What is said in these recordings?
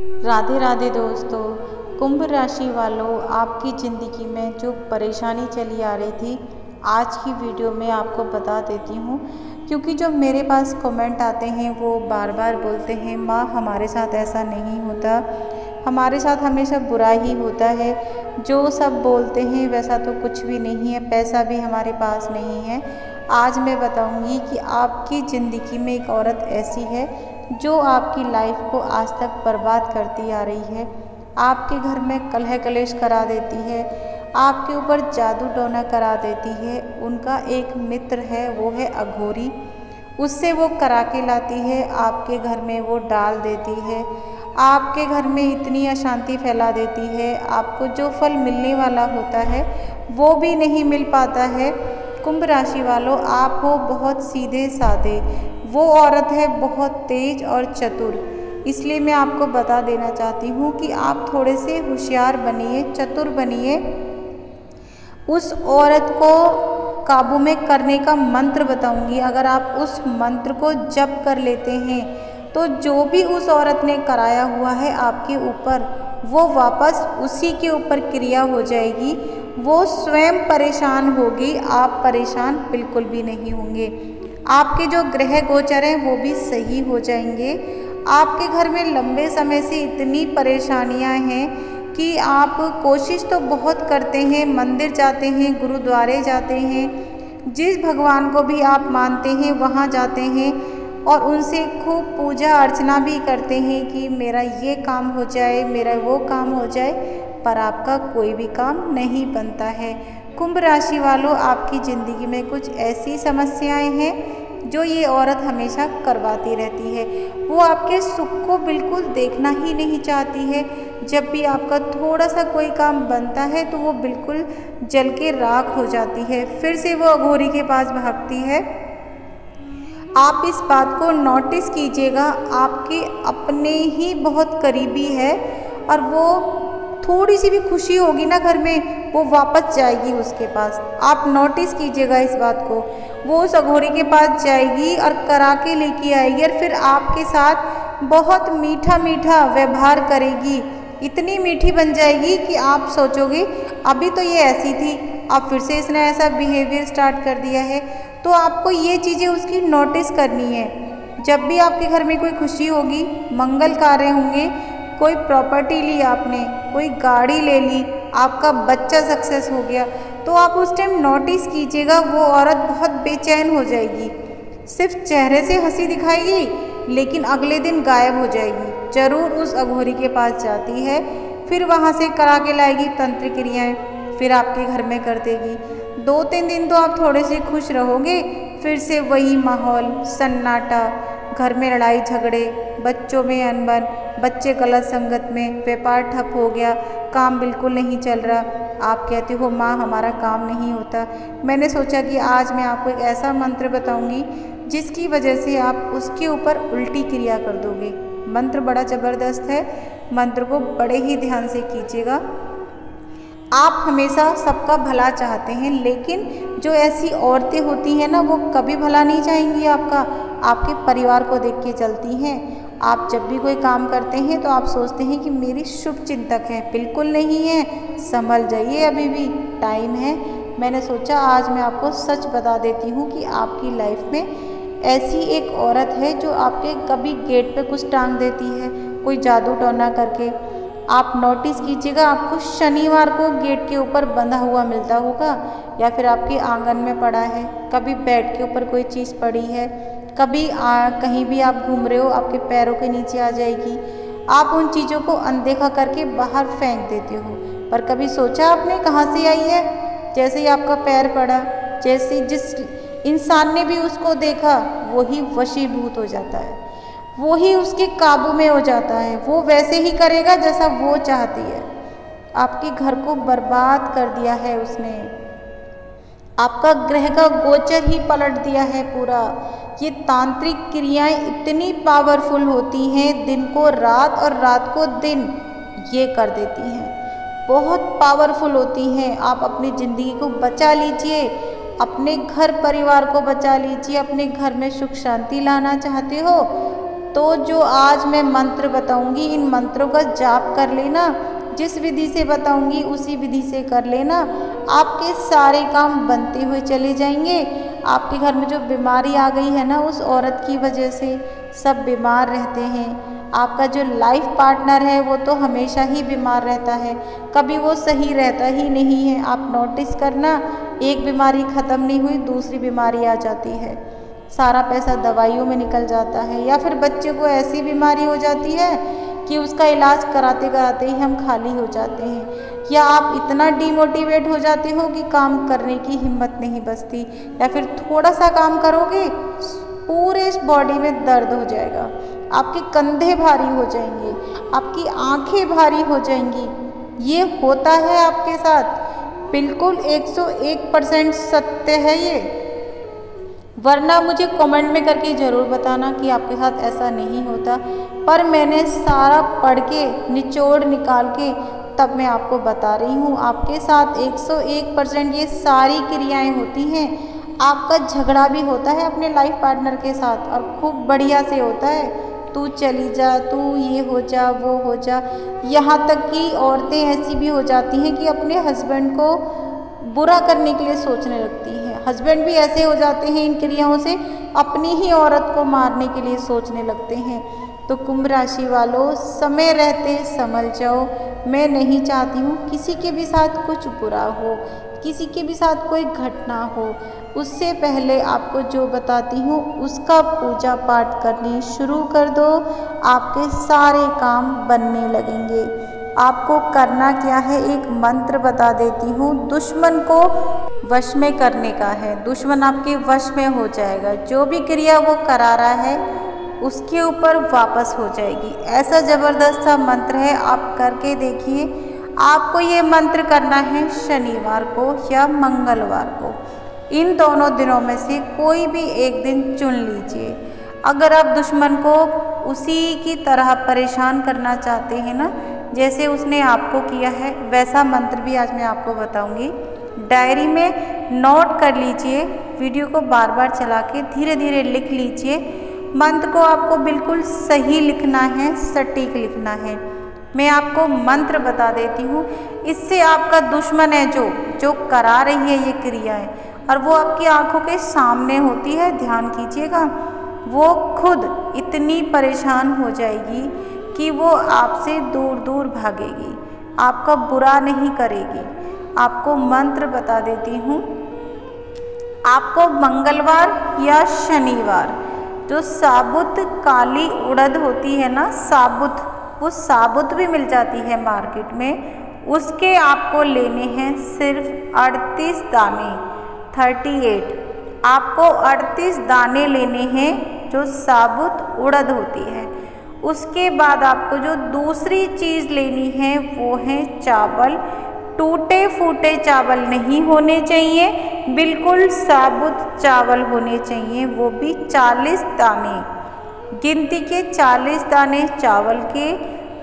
राधे राधे दोस्तों। कुंभ राशि वालों, आपकी ज़िंदगी में जो परेशानी चली आ रही थी, आज की वीडियो में आपको बता देती हूँ। क्योंकि जो मेरे पास कमेंट आते हैं वो बार बार बोलते हैं, माँ हमारे साथ ऐसा नहीं होता, हमारे साथ हमेशा बुरा ही होता है, जो सब बोलते हैं वैसा तो कुछ भी नहीं है, पैसा भी हमारे पास नहीं है। आज मैं बताऊंगी कि आपकी ज़िंदगी में एक औरत ऐसी है जो आपकी लाइफ को आज तक बर्बाद करती आ रही है, आपके घर में कलह कलेश करा देती है, आपके ऊपर जादू टोना करा देती है। उनका एक मित्र है, वो है अघोरी, उससे वो करा के लाती है, आपके घर में वो डाल देती है, आपके घर में इतनी अशांति फैला देती है, आपको जो फल मिलने वाला होता है वो भी नहीं मिल पाता है। कुंभ राशि वालों, आप हो बहुत सीधे साधे, वो औरत है बहुत तेज और चतुर। इसलिए मैं आपको बता देना चाहती हूँ कि आप थोड़े से होशियार बनिए, चतुर बनिए। उस औरत को काबू में करने का मंत्र बताऊंगी। अगर आप उस मंत्र को जप कर लेते हैं तो जो भी उस औरत ने कराया हुआ है आपके ऊपर, वो वापस उसी के ऊपर क्रिया हो जाएगी। वो स्वयं परेशान होगी, आप परेशान बिल्कुल भी नहीं होंगे। आपके जो ग्रह गोचर हैं वो भी सही हो जाएंगे। आपके घर में लंबे समय से इतनी परेशानियां हैं कि आप कोशिश तो बहुत करते हैं, मंदिर जाते हैं, गुरुद्वारे जाते हैं, जिस भगवान को भी आप मानते हैं वहाँ जाते हैं और उनसे खूब पूजा अर्चना भी करते हैं कि मेरा ये काम हो जाए, मेरा वो काम हो जाए, पर आपका कोई भी काम नहीं बनता है। कुंभ राशि वालों, आपकी ज़िंदगी में कुछ ऐसी समस्याएं हैं जो ये औरत हमेशा करवाती रहती है। वो आपके सुख को बिल्कुल देखना ही नहीं चाहती है। जब भी आपका थोड़ा सा कोई काम बनता है तो वो बिल्कुल जल के राख हो जाती है, फिर से वो अघोरी के पास भागती है। आप इस बात को नोटिस कीजिएगा, आपके अपने ही बहुत करीबी है और वो थोड़ी सी भी खुशी होगी ना घर में, वो वापस जाएगी उसके पास। आप नोटिस कीजिएगा इस बात को। वो उस अघोरी के पास जाएगी और करा के लेके आएगी और फिर आपके साथ बहुत मीठा मीठा व्यवहार करेगी। इतनी मीठी बन जाएगी कि आप सोचोगे अभी तो ये ऐसी थी, अब फिर से इसने ऐसा बिहेवियर स्टार्ट कर दिया है। तो आपको ये चीज़ें उसकी नोटिस करनी है। जब भी आपके घर में कोई खुशी होगी, मंगल कार्य होंगे, कोई प्रॉपर्टी ली आपने, कोई गाड़ी ले ली, आपका बच्चा सक्सेस हो गया, तो आप उस टाइम नोटिस कीजिएगा वो औरत बहुत बेचैन हो जाएगी। सिर्फ चेहरे से हंसी दिखाएगी लेकिन अगले दिन गायब हो जाएगी। जरूर उस अघोरी के पास जाती है, फिर वहाँ से करा के लाएगी तंत्र क्रियाएँ, फिर आपके घर में कर देगी। 2-3 दिन तो आप थोड़े से खुश रहोगे, फिर से वही माहौल, सन्नाटा, घर में लड़ाई झगड़े, बच्चों में अनबन, बच्चे गलत संगत में, व्यापार ठप हो गया, काम बिल्कुल नहीं चल रहा। आप कहते हो माँ हमारा काम नहीं होता। मैंने सोचा कि आज मैं आपको एक ऐसा मंत्र बताऊंगी जिसकी वजह से आप उसके ऊपर उल्टी क्रिया कर दोगे। मंत्र बड़ा ज़बरदस्त है, मंत्र को बड़े ही ध्यान से कीजिएगा। आप हमेशा सबका भला चाहते हैं, लेकिन जो ऐसी औरतें होती हैं ना, वो कभी भला नहीं चाहेंगी आपका, आपके परिवार को देख के चलती हैं। आप जब भी कोई काम करते हैं तो आप सोचते हैं कि मेरी शुभ चिंतक है, बिल्कुल नहीं है, संभल जाइए, अभी भी टाइम है। मैंने सोचा आज मैं आपको सच बता देती हूँ कि आपकी लाइफ में ऐसी एक औरत है जो आपके कभी गेट पे कुछ टांग देती है, कोई जादू टोना करके। आप नोटिस कीजिएगा, आपको शनिवार को गेट के ऊपर बंधा हुआ मिलता होगा या फिर आपके आंगन में पड़ा है, कभी बेड के ऊपर कोई चीज़ पड़ी है, कभी कहीं भी आप घूम रहे हो आपके पैरों के नीचे आ जाएगी। आप उन चीज़ों को अनदेखा करके बाहर फेंक देते हो, पर कभी सोचा आपने कहाँ से आई है? जैसे ही आपका पैर पड़ा, जैसे जिस इंसान ने भी उसको देखा वही वशीभूत हो जाता है, वो ही उसके काबू में हो जाता है, वो वैसे ही करेगा जैसा वो चाहती है। आपके घर को बर्बाद कर दिया है उसने, आपका ग्रह का गोचर ही पलट दिया है पूरा। ये तांत्रिक क्रियाएं इतनी पावरफुल होती हैं, दिन को रात और रात को दिन ये कर देती हैं, बहुत पावरफुल होती हैं। आप अपनी ज़िंदगी को बचा लीजिए, अपने घर परिवार को बचा लीजिए, अपने घर में सुख शांति लाना चाहते हो तो जो आज मैं मंत्र बताऊंगी, इन मंत्रों का जाप कर लेना। जिस विधि से बताऊंगी उसी विधि से कर लेना। आपके सारे काम बनते हुए चले जाएंगे। आपके घर में जो बीमारी आ गई है ना, उस औरत की वजह से सब बीमार रहते हैं। आपका जो लाइफ पार्टनर है वो तो हमेशा ही बीमार रहता है, कभी वो सही रहता ही नहीं है। आप नोटिस करना, एक बीमारी ख़त्म नहीं हुई दूसरी बीमारी आ जाती है। सारा पैसा दवाइयों में निकल जाता है, या फिर बच्चे को ऐसी बीमारी हो जाती है कि उसका इलाज कराते कराते ही हम खाली हो जाते हैं। या आप इतना डिमोटिवेट हो जाते हो कि काम करने की हिम्मत नहीं बचती, या फिर थोड़ा सा काम करोगे पूरे बॉडी में दर्द हो जाएगा, आपके कंधे भारी हो जाएंगे, आपकी आंखें भारी हो जाएंगी। ये होता है आपके साथ, बिल्कुल 101% सत्य है ये। वरना मुझे कमेंट में करके ज़रूर बताना कि आपके साथ ऐसा नहीं होता। पर मैंने सारा पढ़ के निचोड़ निकाल के तब मैं आपको बता रही हूँ। आपके साथ 101% ये सारी क्रियाएं होती हैं। आपका झगड़ा भी होता है अपने लाइफ पार्टनर के साथ, और खूब बढ़िया से होता है। तू चली जा, तू ये हो जा, वो हो जा। यहाँ तक कि औरतें ऐसी भी हो जाती हैं कि अपने हस्बैंड को बुरा करने के लिए सोचने लगती हैं। हस्बैंड भी ऐसे हो जाते हैं इन क्रियाओं से, अपनी ही औरत को मारने के लिए सोचने लगते हैं। तो कुंभ राशि वालों, समय रहते संभल जाओ। मैं नहीं चाहती हूँ किसी के भी साथ कुछ बुरा हो, किसी के भी साथ कोई घटना हो। उससे पहले आपको जो बताती हूँ उसका पूजा पाठ करनी शुरू कर दो, आपके सारे काम बनने लगेंगे। आपको करना क्या है, एक मंत्र बता देती हूँ। दुश्मन को वश में करने का है, दुश्मन आपके वश में हो जाएगा। जो भी क्रिया वो करा रहा है उसके ऊपर वापस हो जाएगी। ऐसा ज़बरदस्त सा मंत्र है, आप करके देखिए। आपको ये मंत्र करना है शनिवार को या मंगलवार को, इन दोनों दिनों में से कोई भी एक दिन चुन लीजिए। अगर आप दुश्मन को उसी की तरह परेशान करना चाहते हैं ना, जैसे उसने आपको किया है, वैसा मंत्र भी आज मैं आपको बताऊंगी। डायरी में नोट कर लीजिए, वीडियो को बार बार चला के धीरे धीरे लिख लीजिए। मंत्र को आपको बिल्कुल सही लिखना है, सटीक लिखना है। मैं आपको मंत्र बता देती हूँ, इससे आपका दुश्मन है जो करा रही है ये क्रियाएं, और वो आपकी आंखों के सामने होती है, ध्यान कीजिएगा। वो खुद इतनी परेशान हो जाएगी कि वो आपसे दूर दूर भागेगी, आपका बुरा नहीं करेगी। आपको मंत्र बता देती हूँ। आपको मंगलवार या शनिवार जो साबुत काली उड़द होती है ना, साबुत, वो साबुत भी मिल जाती है मार्केट में, उसके आपको लेने हैं सिर्फ 38 दाने, 38। आपको 38 दाने लेने हैं जो साबुत उड़द होती है। उसके बाद आपको जो दूसरी चीज़ लेनी है वो है चावल। टूटे फूटे चावल नहीं होने चाहिए, बिल्कुल साबुत चावल होने चाहिए, वो भी 40 दाने। गिनती के 40 दाने चावल के,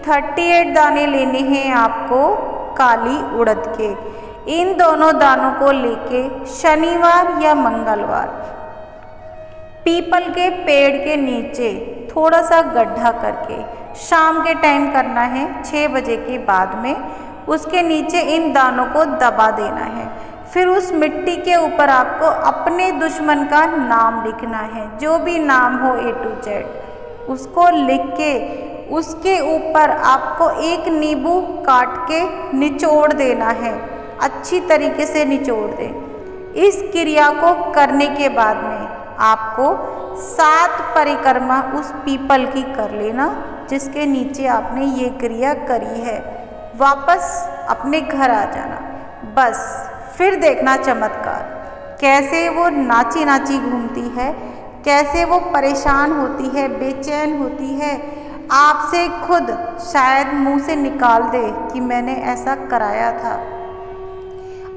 38 दाने लेने हैं आपको काली उड़द के। इन दोनों दानों को लेके शनिवार या मंगलवार पीपल के पेड़ के नीचे थोड़ा सा गड्ढा करके, शाम के टाइम करना है 6 बजे के बाद में, उसके नीचे इन दानों को दबा देना है। फिर उस मिट्टी के ऊपर आपको अपने दुश्मन का नाम लिखना है, जो भी नाम हो A to Z, उसको लिख के उसके ऊपर आपको एक नींबू काट के निचोड़ देना है, अच्छी तरीके से निचोड़ दें। इस क्रिया को करने के बाद में आपको 7 परिक्रमा उस पीपल की कर लेना जिसके नीचे आपने ये क्रिया करी है। वापस अपने घर आ जाना, बस फिर देखना चमत्कार, कैसे वो नाची नाची घूमती है, कैसे वो परेशान होती है, बेचैन होती है, आपसे खुद शायद मुंह से निकाल दे कि मैंने ऐसा कराया था।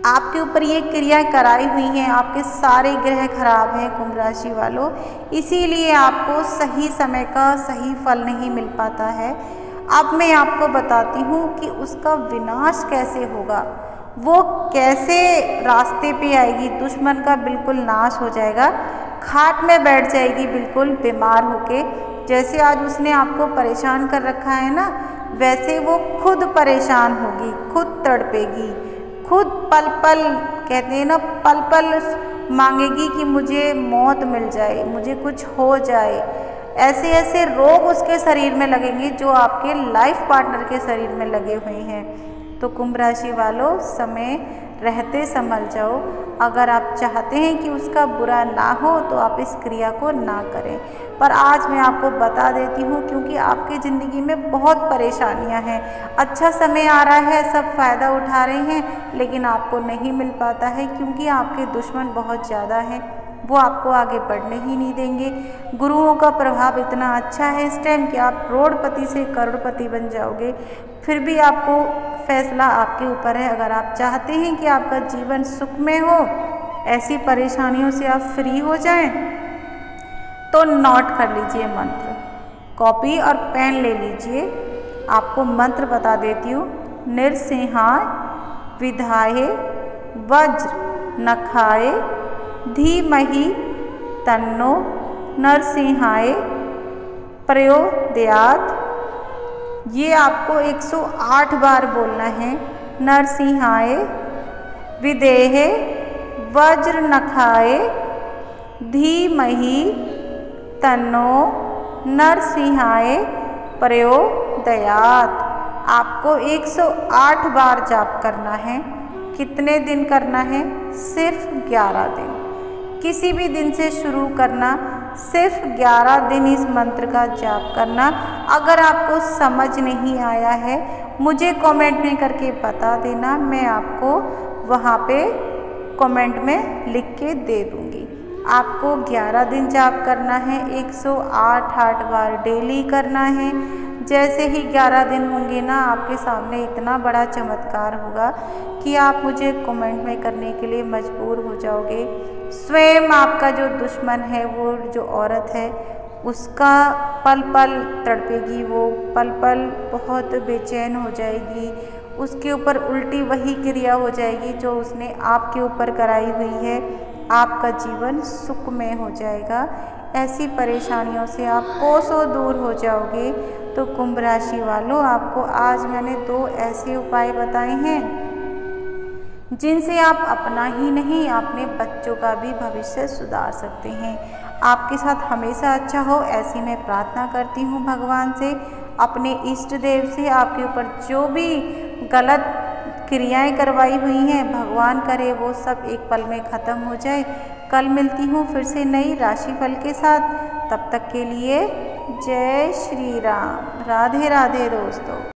आपके ऊपर ये क्रिया कराई हुई हैं, आपके सारे ग्रह खराब हैं कुंभ राशि वालों, इसीलिए आपको सही समय का सही फल नहीं मिल पाता है। अब मैं आपको बताती हूँ कि उसका विनाश कैसे होगा, वो कैसे रास्ते पे आएगी, दुश्मन का बिल्कुल नाश हो जाएगा, खाट में बैठ जाएगी बिल्कुल बीमार होके, जैसे आज उसने आपको परेशान कर रखा है ना, वैसे वो खुद परेशान होगी, खुद तड़पेगी, खुद पल पल, कहते हैं ना, पल पल मांगेगी कि मुझे मौत मिल जाए, मुझे कुछ हो जाए। ऐसे ऐसे रोग उसके शरीर में लगेंगे जो आपके लाइफ पार्टनर के शरीर में लगे हुए हैं। तो कुंभ राशि वालों, समय रहते संभल जाओ। अगर आप चाहते हैं कि उसका बुरा ना हो तो आप इस क्रिया को ना करें। पर आज मैं आपको बता देती हूँ, क्योंकि आपकी ज़िंदगी में बहुत परेशानियाँ हैं। अच्छा समय आ रहा है, सब फ़ायदा उठा रहे हैं, लेकिन आपको नहीं मिल पाता है क्योंकि आपके दुश्मन बहुत ज़्यादा हैं। वो आपको आगे बढ़ने ही नहीं देंगे। गुरुओं का प्रभाव इतना अच्छा है इस टाइम कि आप करोड़पति से करोड़पति बन जाओगे। फिर भी आपको फैसला आपके ऊपर है। अगर आप चाहते हैं कि आपका जीवन सुखमय हो, ऐसी परेशानियों से आप फ्री हो जाएं, तो नोट कर लीजिए मंत्र, कॉपी और पेन ले लीजिए। आपको मंत्र बता देती हूँ। नृसिंहाय विद्महे वज्र नखाय धीमहि तन्नो नरसिंहाय प्रचोदयात्। ये आपको 108 बार बोलना है। नरसिंहाय विद्महे वज्र नखाय धीमहि तन्नो नरसिंहाय प्रचोदयात्। आपको 108 बार जाप करना है। कितने दिन करना है? सिर्फ 11 दिन। किसी भी दिन से शुरू करना, सिर्फ 11 दिन इस मंत्र का जाप करना। अगर आपको समझ नहीं आया है, मुझे कमेंट में करके बता देना, मैं आपको वहाँ पे कमेंट में लिख के दे दूँगी। आपको 11 दिन जाप करना है, 108 बार डेली करना है। जैसे ही 11 दिन होंगे ना, आपके सामने इतना बड़ा चमत्कार होगा कि आप मुझे कमेंट में करने के लिए मजबूर हो जाओगे। स्वयं आपका जो दुश्मन है, वो जो औरत है, उसका पल पल तड़पेगी, वो पल पल बहुत बेचैन हो जाएगी। उसके ऊपर उल्टी वही क्रिया हो जाएगी जो उसने आपके ऊपर कराई हुई है। आपका जीवन सुखमय हो जाएगा। ऐसी परेशानियों से आप कोसों दूर हो जाओगे। तो कुंभ राशि वालों, आपको आज मैंने 2 ऐसे उपाय बताए हैं जिनसे आप अपना ही नहीं, अपने बच्चों का भी भविष्य सुधार सकते हैं। आपके साथ हमेशा अच्छा हो, ऐसी मैं प्रार्थना करती हूँ भगवान से, अपने इष्ट देव से। आपके ऊपर जो भी गलत क्रियाएं करवाई हुई हैं, भगवान करे वो सब एक पल में ख़त्म हो जाए। कल मिलती हूँ फिर से नई राशिफल के साथ। तब तक के लिए जय श्री राम। राधे राधे दोस्तों।